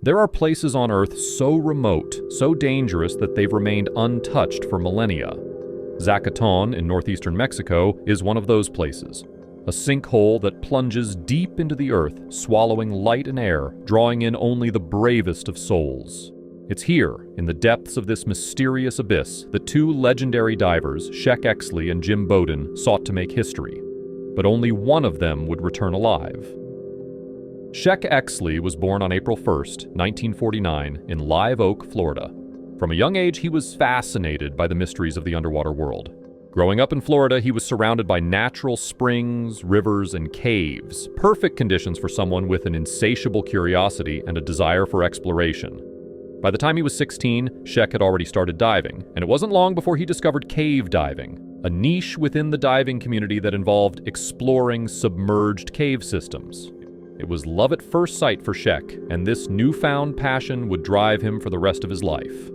There are places on Earth so remote, so dangerous that they've remained untouched for millennia. Zacatón in northeastern Mexico is one of those places. A sinkhole that plunges deep into the earth, swallowing light and air, drawing in only the bravest of souls. It's here, in the depths of this mysterious abyss, that two legendary divers, Sheck Exley and Jim Bowden, sought to make history. But only one of them would return alive. Sheck Exley was born on April 1st, 1949, in Live Oak, Florida. From a young age, he was fascinated by the mysteries of the underwater world. Growing up in Florida, he was surrounded by natural springs, rivers, and caves, perfect conditions for someone with an insatiable curiosity and a desire for exploration. By the time he was 16, Sheck had already started diving, and it wasn't long before he discovered cave diving, a niche within the diving community that involved exploring submerged cave systems. It was love at first sight for Sheck, and this newfound passion would drive him for the rest of his life.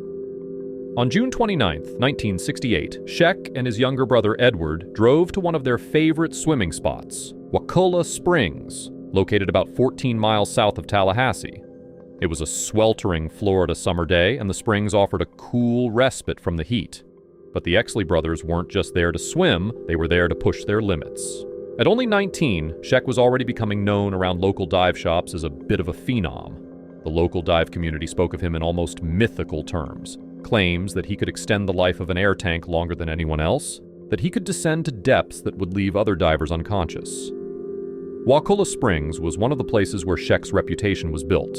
On June 29, 1968, Sheck and his younger brother Edward drove to one of their favorite swimming spots, Wakulla Springs, located about 14 miles south of Tallahassee. It was a sweltering Florida summer day, and the springs offered a cool respite from the heat. But the Exley brothers weren't just there to swim, they were there to push their limits. At only 19, Sheck was already becoming known around local dive shops as a bit of a phenom. The local dive community spoke of him in almost mythical terms. Claims that he could extend the life of an air tank longer than anyone else, that he could descend to depths that would leave other divers unconscious. Wakulla Springs was one of the places where Sheck's reputation was built.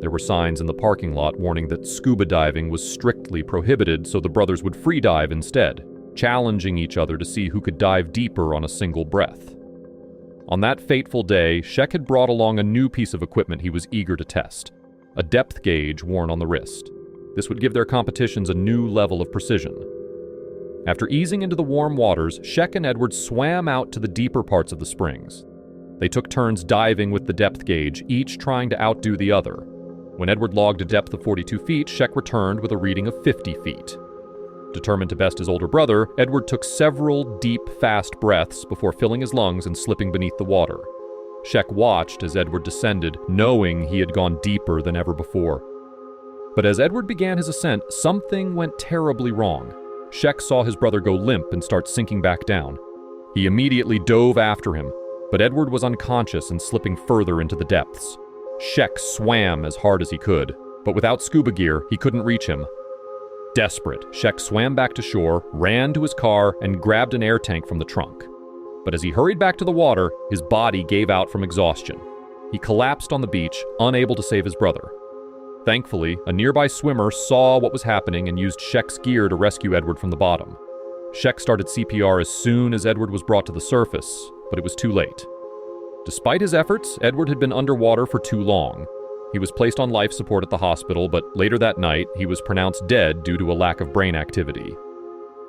There were signs in the parking lot warning that scuba diving was strictly prohibited, so the brothers would free dive instead, challenging each other to see who could dive deeper on a single breath. On that fateful day, Sheck had brought along a new piece of equipment he was eager to test, a depth gauge worn on the wrist. This would give their competitions a new level of precision. After easing into the warm waters, Sheck and Edward swam out to the deeper parts of the springs. They took turns diving with the depth gauge, each trying to outdo the other. When Edward logged a depth of 42 feet, Sheck returned with a reading of 50 feet. Determined to best his older brother, Edward took several deep, fast breaths before filling his lungs and slipping beneath the water. Sheck watched as Edward descended, knowing he had gone deeper than ever before. But as Edward began his ascent, something went terribly wrong. Sheck saw his brother go limp and start sinking back down. He immediately dove after him, but Edward was unconscious and slipping further into the depths. Sheck swam as hard as he could, but without scuba gear, he couldn't reach him. Desperate, Sheck swam back to shore, ran to his car, and grabbed an air tank from the trunk. But as he hurried back to the water, his body gave out from exhaustion. He collapsed on the beach, unable to save his brother. Thankfully, a nearby swimmer saw what was happening and used Sheck's gear to rescue Edward from the bottom. Sheck started CPR as soon as Edward was brought to the surface, but it was too late. Despite his efforts, Edward had been underwater for too long. He was placed on life support at the hospital, but later that night, he was pronounced dead due to a lack of brain activity.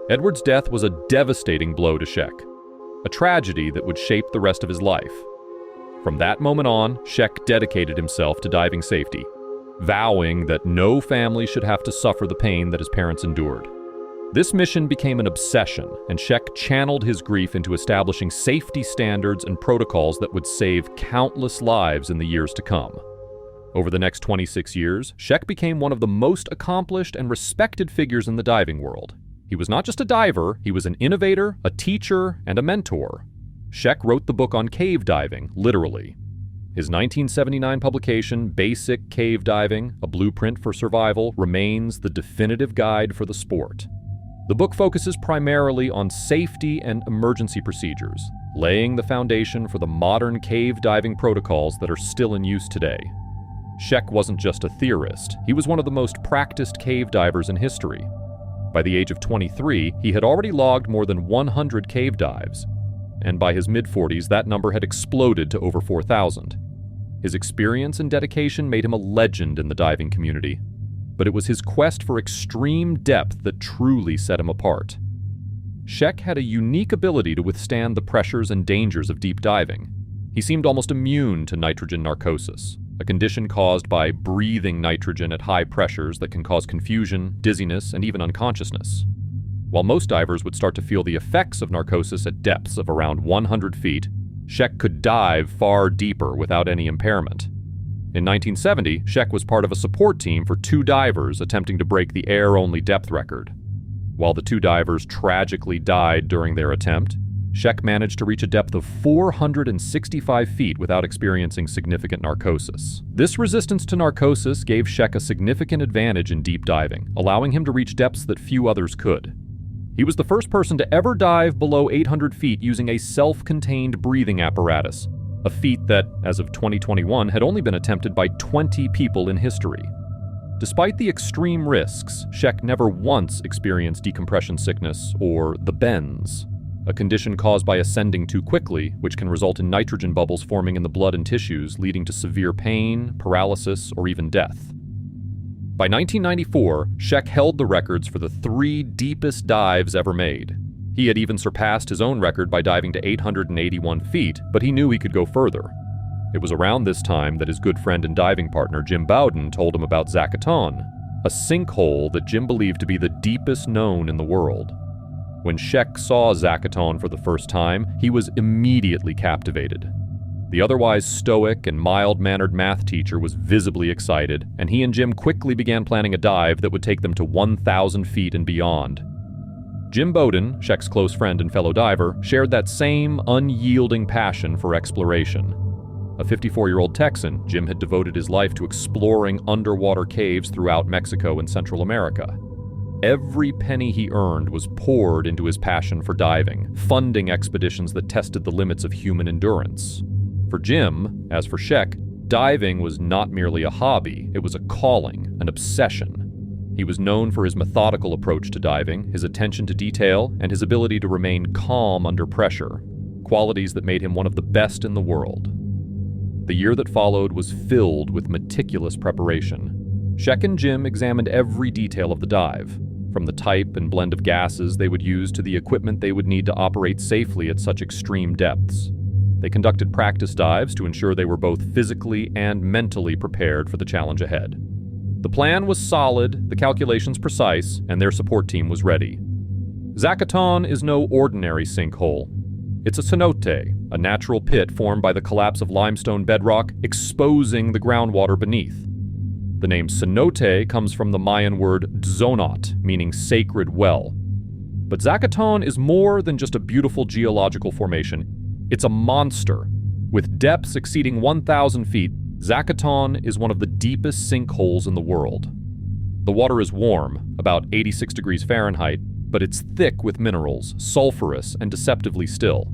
Edward's death was a devastating blow to Sheck, a tragedy that would shape the rest of his life. From that moment on, Sheck dedicated himself to diving safety, vowing that no family should have to suffer the pain that his parents endured. This mission became an obsession, and Sheck channeled his grief into establishing safety standards and protocols that would save countless lives in the years to come. Over the next 26 years, Sheck became one of the most accomplished and respected figures in the diving world. He was not just a diver, he was an innovator, a teacher, and a mentor. Sheck wrote the book on cave diving, literally. His 1979 publication, Basic Cave Diving, A Blueprint for Survival, remains the definitive guide for the sport. The book focuses primarily on safety and emergency procedures, laying the foundation for the modern cave diving protocols that are still in use today. Sheck wasn't just a theorist, he was one of the most practiced cave divers in history. By the age of 23, he had already logged more than 100 cave dives, and by his mid-40s, that number had exploded to over 4,000. His experience and dedication made him a legend in the diving community, but it was his quest for extreme depth that truly set him apart. Sheck had a unique ability to withstand the pressures and dangers of deep diving. He seemed almost immune to nitrogen narcosis, a condition caused by breathing nitrogen at high pressures that can cause confusion, dizziness, and even unconsciousness. While most divers would start to feel the effects of narcosis at depths of around 100 feet, Sheck could dive far deeper without any impairment. In 1970, Sheck was part of a support team for two divers attempting to break the air-only depth record. While the two divers tragically died during their attempt, Sheck managed to reach a depth of 465 feet without experiencing significant narcosis. This resistance to narcosis gave Sheck a significant advantage in deep diving, allowing him to reach depths that few others could. He was the first person to ever dive below 800 feet using a self-contained breathing apparatus, a feat that, as of 2021, had only been attempted by 20 people in history. Despite the extreme risks, Sheck never once experienced decompression sickness or the bends, a condition caused by ascending too quickly, which can result in nitrogen bubbles forming in the blood and tissues, leading to severe pain, paralysis, or even death. By 1994, Sheck held the records for the 3 deepest dives ever made. He had even surpassed his own record by diving to 881 feet, but he knew he could go further. It was around this time that his good friend and diving partner Jim Bowden told him about Zacatón, a sinkhole that Jim believed to be the deepest known in the world. When Sheck saw Zacatón for the first time, he was immediately captivated. The otherwise stoic and mild-mannered math teacher was visibly excited, and he and Jim quickly began planning a dive that would take them to 1,000 feet and beyond. Jim Bowden, Sheck's close friend and fellow diver, shared that same unyielding passion for exploration. A 54-year-old Texan, Jim had devoted his life to exploring underwater caves throughout Mexico and Central America. Every penny he earned was poured into his passion for diving, funding expeditions that tested the limits of human endurance. For Jim, as for Sheck, diving was not merely a hobby, it was a calling, an obsession. He was known for his methodical approach to diving, his attention to detail, and his ability to remain calm under pressure, qualities that made him one of the best in the world. The year that followed was filled with meticulous preparation. Sheck and Jim examined every detail of the dive, from the type and blend of gases they would use to the equipment they would need to operate safely at such extreme depths. They conducted practice dives to ensure they were both physically and mentally prepared for the challenge ahead. The plan was solid, the calculations precise, and their support team was ready. Zacaton is no ordinary sinkhole. It's a cenote, a natural pit formed by the collapse of limestone bedrock, exposing the groundwater beneath. The name cenote comes from the Mayan word tzonot, meaning sacred well. But Zacaton is more than just a beautiful geological formation. It's a monster. With depths exceeding 1,000 feet, Zacaton is one of the deepest sinkholes in the world. The water is warm, about 86 degrees Fahrenheit, but it's thick with minerals, sulfurous, and deceptively still.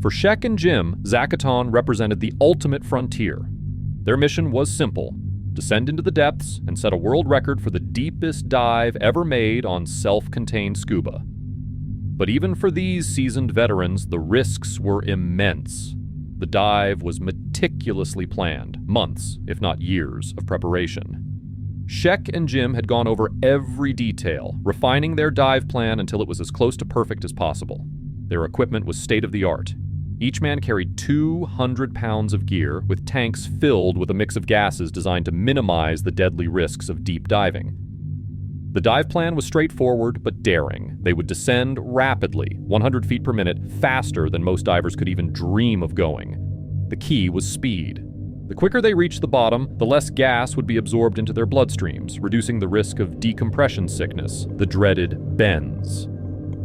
For Sheck and Jim, Zacaton represented the ultimate frontier. Their mission was simple: descend into the depths and set a world record for the deepest dive ever made on self-contained scuba. But even for these seasoned veterans, the risks were immense. The dive was meticulously planned, months, if not years, of preparation. Sheck and Jim had gone over every detail, refining their dive plan until it was as close to perfect as possible. Their equipment was state-of-the-art. Each man carried 200 pounds of gear, with tanks filled with a mix of gases designed to minimize the deadly risks of deep diving. The dive plan was straightforward but daring. They would descend rapidly, 100 feet per minute, faster than most divers could even dream of going. The key was speed. The quicker they reached the bottom, the less gas would be absorbed into their bloodstreams, reducing the risk of decompression sickness, the dreaded bends.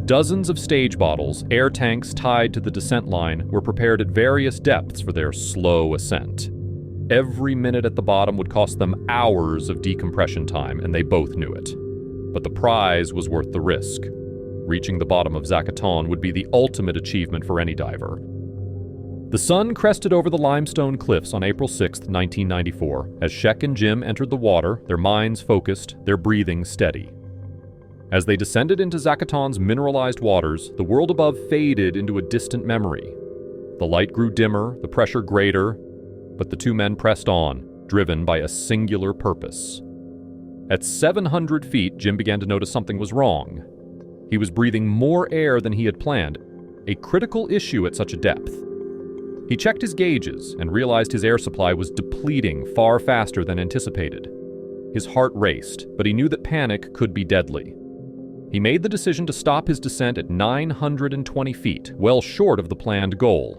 Dozens of stage bottles, air tanks tied to the descent line, were prepared at various depths for their slow ascent. Every minute at the bottom would cost them hours of decompression time, and they both knew it. But the prize was worth the risk. Reaching the bottom of Zacaton would be the ultimate achievement for any diver. The sun crested over the limestone cliffs on April 6, 1994, as Sheck and Jim entered the water, their minds focused, their breathing steady. As they descended into Zacaton's mineralized waters, the world above faded into a distant memory. The light grew dimmer, the pressure greater, but the two men pressed on, driven by a singular purpose. At 700 feet, Jim began to notice something was wrong. He was breathing more air than he had planned, a critical issue at such a depth. He checked his gauges and realized his air supply was depleting far faster than anticipated. His heart raced, but he knew that panic could be deadly. He made the decision to stop his descent at 920 feet, well short of the planned goal.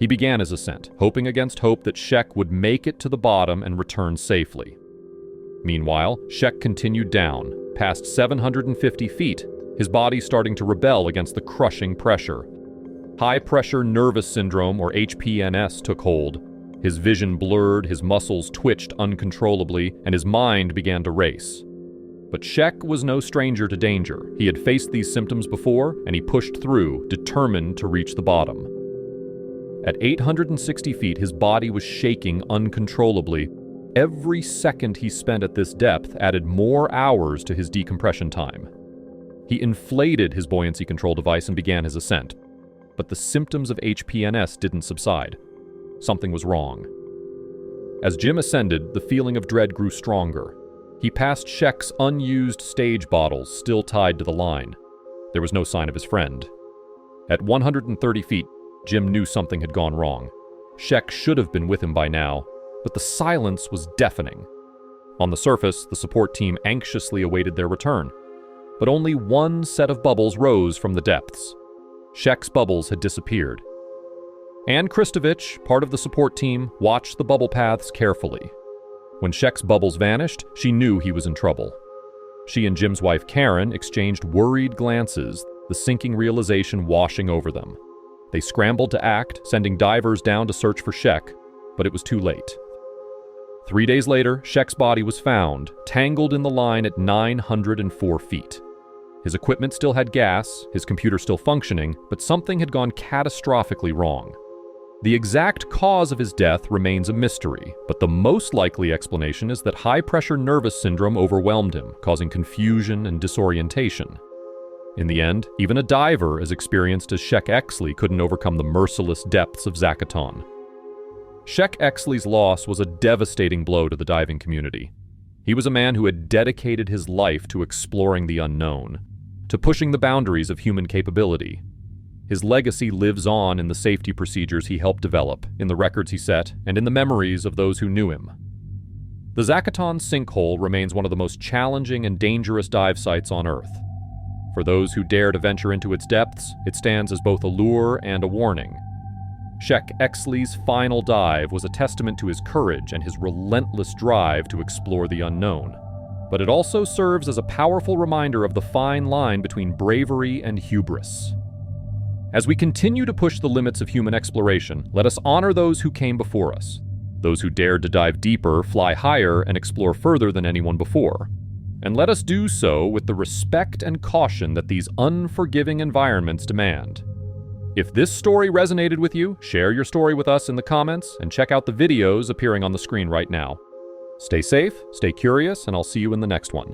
He began his ascent, hoping against hope that Sheck would make it to the bottom and return safely. Meanwhile, Sheck continued down, past 750 feet, his body starting to rebel against the crushing pressure. High-pressure nervous syndrome, or HPNS, took hold. His vision blurred, his muscles twitched uncontrollably, and his mind began to race. But Sheck was no stranger to danger. He had faced these symptoms before, and he pushed through, determined to reach the bottom. At 860 feet, his body was shaking uncontrollably. Every second he spent at this depth added more hours to his decompression time. He inflated his buoyancy control device and began his ascent. But the symptoms of HPNS didn't subside. Something was wrong. As Jim ascended, the feeling of dread grew stronger. He passed Sheck's unused stage bottles still tied to the line. There was no sign of his friend. At 130 feet, Jim knew something had gone wrong. Sheck should have been with him by now, but the silence was deafening. On the surface, the support team anxiously awaited their return. But only one set of bubbles rose from the depths. Sheck's bubbles had disappeared. Ann Kristovich, part of the support team, watched the bubble paths carefully. When Sheck's bubbles vanished, she knew he was in trouble. She and Jim's wife Karen exchanged worried glances, the sinking realization washing over them. They scrambled to act, sending divers down to search for Sheck, but it was too late. 3 days later, Sheck's body was found, tangled in the line at 904 feet. His equipment still had gas, his computer still functioning, but something had gone catastrophically wrong. The exact cause of his death remains a mystery, but the most likely explanation is that high-pressure nervous syndrome overwhelmed him, causing confusion and disorientation. In the end, even a diver as experienced as Sheck Exley couldn't overcome the merciless depths of Zacatón. Sheck Exley's loss was a devastating blow to the diving community. He was a man who had dedicated his life to exploring the unknown, to pushing the boundaries of human capability. His legacy lives on in the safety procedures he helped develop, in the records he set, and in the memories of those who knew him. The Zacaton sinkhole remains one of the most challenging and dangerous dive sites on Earth. For those who dare to venture into its depths, it stands as both a lure and a warning. Sheck Exley's final dive was a testament to his courage and his relentless drive to explore the unknown. But it also serves as a powerful reminder of the fine line between bravery and hubris. As we continue to push the limits of human exploration, let us honor those who came before us, those who dared to dive deeper, fly higher, and explore further than anyone before. And let us do so with the respect and caution that these unforgiving environments demand. If this story resonated with you, share your story with us in the comments and check out the videos appearing on the screen right now. Stay safe, stay curious, and I'll see you in the next one.